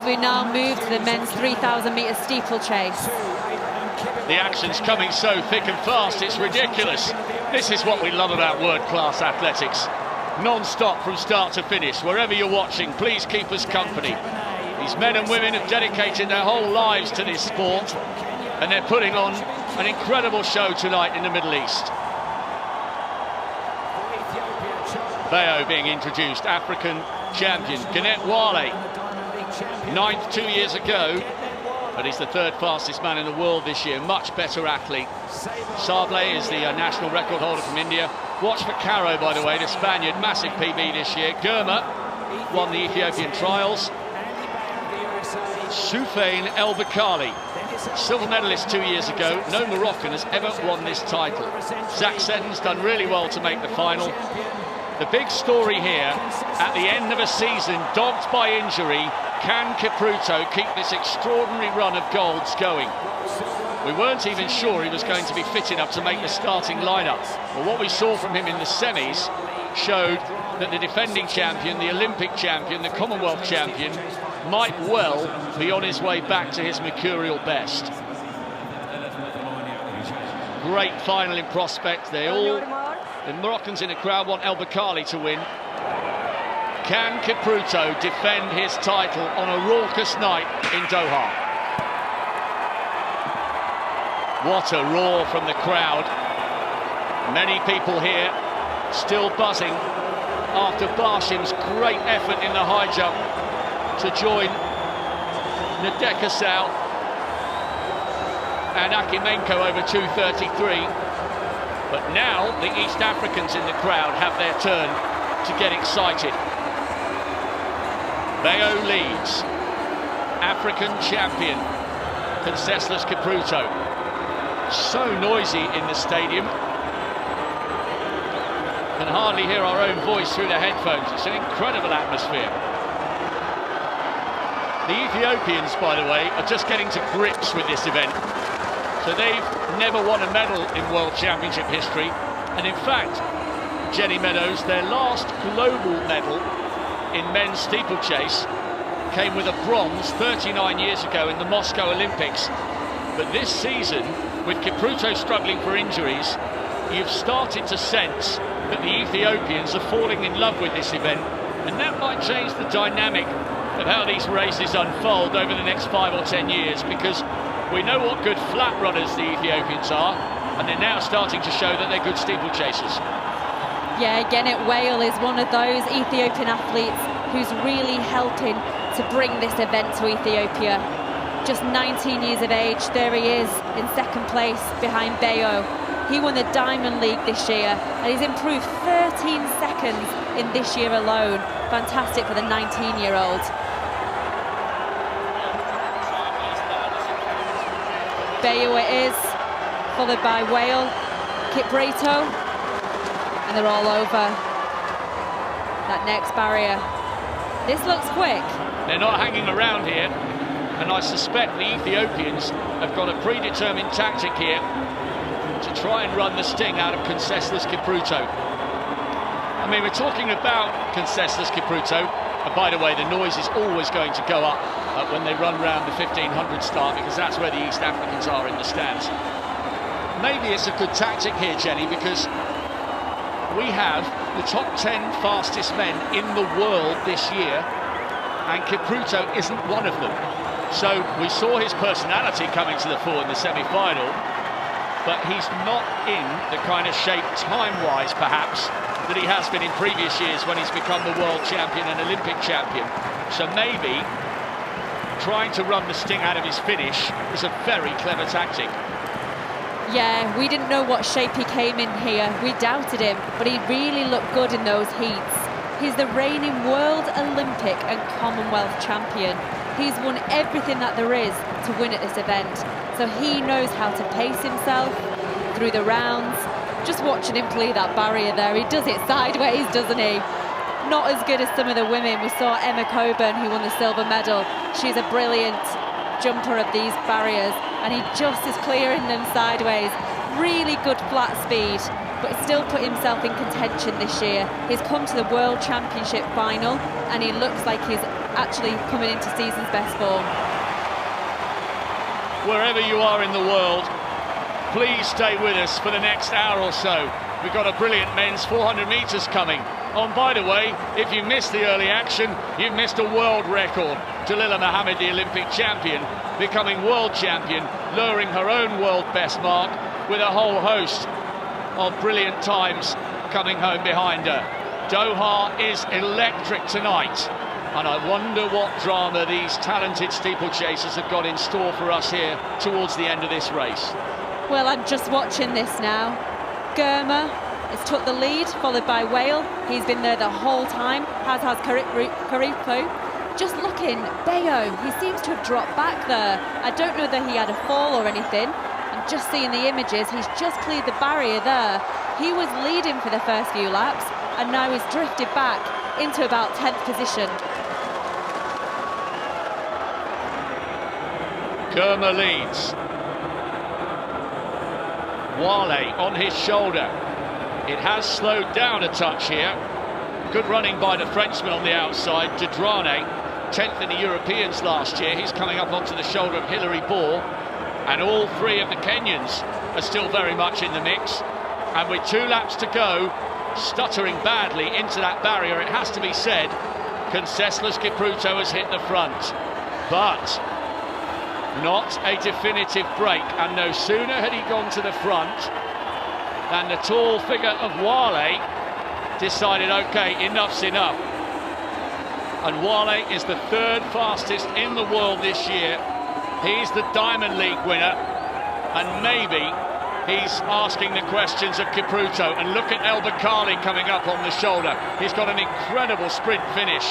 We now move to the men's 3,000 metre steeplechase. The action's coming so thick and fast, it's ridiculous. This is what we love about world-class athletics. Non-stop from start to finish. Wherever you're watching, please keep us company. These men and women have dedicated their whole lives to this sport, and they're putting on an incredible show tonight in the Middle East. Bayo being introduced, African champion. Gannett Wale, 9th 2 years ago, but he's the 3rd fastest man in the world this year. Much better athlete. Sable is the national record holder from India. Watch for Caro, by the way, the Spaniard, massive PB this year. Girma won the Ethiopian trials. Soufiane El Bakali, silver medalist 2 years ago. No Moroccan has ever won this title. Zach Seddon's done really well to make the final. The big story here, at the end of a season dogged by injury, can Kipruto keep this extraordinary run of golds going? We weren't even sure he was going to be fit enough to make the starting lineup. But what we saw from him in the semis showed that the defending champion, the Olympic champion, the Commonwealth champion, might well be on his way back to his mercurial best. Great final in prospect. The Moroccans in the crowd want El Bakali to win. Can Kipruto defend his title on a raucous night in Doha? What a roar from the crowd. Many people here still buzzing after Barshim's great effort in the high jump to join Ndekasau and Akimenko over 2:33. But now the East Africans in the crowd have their turn to get excited. Bayo leads. African champion Conseslus Kipruto. So noisy in the stadium. Can hardly hear our own voice through the headphones. It's an incredible atmosphere. The Ethiopians, by the way, are just getting to grips with this event. So they've never won a medal in World Championship history. And in fact, Jenny Meadows, their last global medal in men's steeplechase came with a bronze 39 years ago in the Moscow Olympics. But this season, with Kipruto struggling for injuries, you've started to sense that the Ethiopians are falling in love with this event, and that might change the dynamic of how these races unfold over the next 5 or 10 years, because we know what good flat runners the Ethiopians are, and they're now starting to show that they're good steeplechasers. Yeah, Gannett Wale is one of those Ethiopian athletes who's really helping to bring this event to Ethiopia. Just 19 years of age, there he is in 2nd place behind Bayo. He won the Diamond League this year and he's improved 13 seconds in this year alone. Fantastic for the 19-year-old. Bayo it is, followed by Wale, Kipruto, and they're all over that next barrier. This looks quick. They're not hanging around here, and I suspect the Ethiopians have got a predetermined tactic here to try and run the sting out of Conseslus Kipruto. I mean, we're talking about Conseslus Kipruto, and by the way, the noise is always going to go up when they run round the 1500 start, because that's where the East Africans are in the stands. Maybe it's a good tactic here, Jenny, because we have the top 10 fastest men in the world this year, and Kipruto isn't one of them. So we saw his personality coming to the fore in the semi-final, but he's not in the kind of shape, time-wise perhaps, that he has been in previous years when he's become the world champion and Olympic champion. So maybe trying to run the sting out of his finish is a very clever tactic. Yeah, we didn't know what shape he came in here. We doubted him, but he really looked good in those heats. He's the reigning world, Olympic and Commonwealth champion. He's won everything that there is to win at this event. So he knows how to pace himself through the rounds. Just watching him play that barrier there, he does it sideways, doesn't he? Not as good as some of the women. We saw Emma Coburn, who won the silver medal. She's a brilliant jumper of these barriers, and he just is clearing them sideways. Really good flat speed, but still put himself in contention this year. He's come to the World Championship final, and he looks like he's actually coming into season's best form. Wherever you are in the world, please stay with us for the next hour or so. We've got a brilliant men's 400 metres coming. Oh, and by the way, if you missed the early action, you've missed a world record. Jalila Mohammed, the Olympic champion, becoming world champion, lowering her own world best mark with a whole host of brilliant times coming home behind her. Doha is electric tonight, and I wonder what drama these talented steeplechasers have got in store for us here towards the end of this race. Well, I'm just watching this now. Germa has took the lead, followed by Whale. He's been there the whole time, as has Karipo. Just looking, Bayo, he seems to have dropped back there. I don't know that he had a fall or anything. I'm just seeing the images. He's just cleared the barrier there. He was leading for the first few laps, and now he's drifted back into about 10th position. Germa leads. Wale on his shoulder. It has slowed down a touch here. Good running by the Frenchman on the outside, Dedrane, 10th in the Europeans last year. He's coming up onto the shoulder of Hilary Ball, and all three of the Kenyans are still very much in the mix. And with 2 laps to go, stuttering badly into that barrier, it has to be said, Conseslus Kipruto has hit the front. But not a definitive break, and no sooner had he gone to the front than the tall figure of Wale decided, okay, enough's enough. And Wale is the 3rd fastest in the world this year. He's the Diamond League winner, and maybe he's asking the questions of Kipruto. And look at El Bakali coming up on the shoulder. He's got an incredible sprint finish.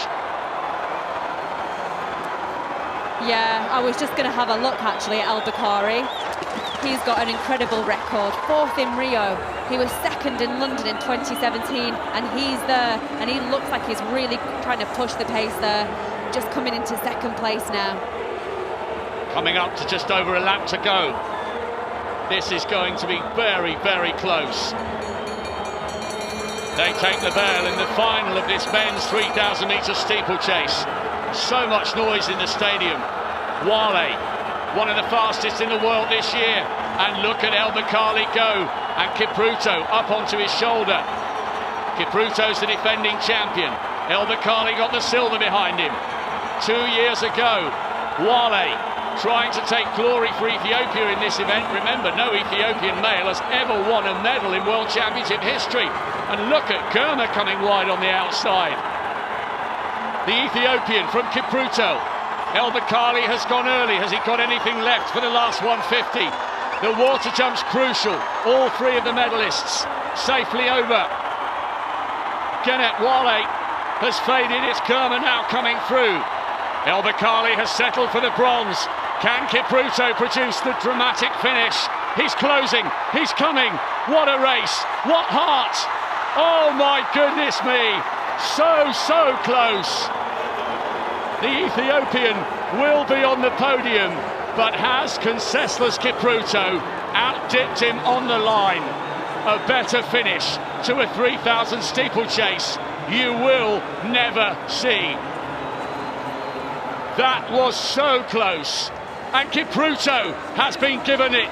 Yeah, I was just going to have a look actually at El Bakari. He's got an incredible record, 4th in Rio. He was 2nd in London in 2017, and he's there, and he looks like he's really trying to push the pace there, just coming into 2nd place now. Coming up to just over a lap to go. This is going to be very, very close. They take the bell in the final of this men's 3,000 metre steeplechase. So much noise in the stadium. Wale, one of the fastest in the world this year. And look at El Bakali go. And Kipruto up onto his shoulder. Kipruto's the defending champion. El Bakali got the silver behind him. 2 years ago, Wale trying to take glory for Ethiopia in this event. Remember, no Ethiopian male has ever won a medal in World Championship history. And look at Germa coming wide on the outside. The Ethiopian from Kipruto. El Bakali has gone early. Has he got anything left for the last 150? The water jump's crucial. All 3 of the medalists safely over. Genet Wale has faded. It's Germa now coming through. El Bakali has settled for the bronze. Can Kipruto produce the dramatic finish? He's closing. He's coming. What a race. What heart. Oh my goodness me. So close. The Ethiopian will be on the podium, but has Conseslus Kipruto outdipped him on the line? A better finish to a 3,000 steeplechase you will never see. That was so close, and Kipruto has been given it.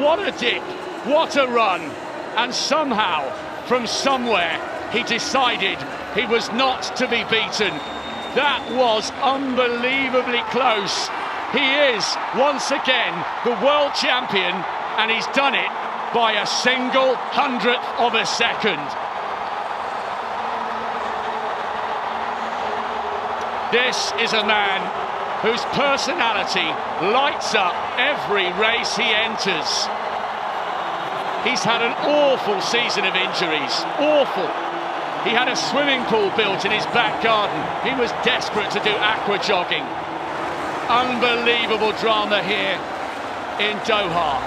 What a dip, what a run, and somehow, from somewhere, he decided he was not to be beaten. That was unbelievably close. He is, once again, the world champion, and he's done it by a single 100th of a second. This is a man whose personality lights up every race he enters. He's had an awful season of injuries, awful. He had a swimming pool built in his back garden. He was desperate to do aqua jogging. Unbelievable drama here in Doha.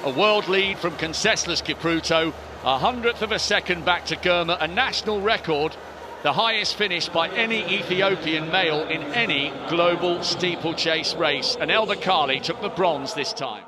A world lead from Conseslus Kipruto, 100th of a second back to Germa, a national record, the highest finish by any Ethiopian male in any global steeplechase race. And El Bakali took the bronze this time.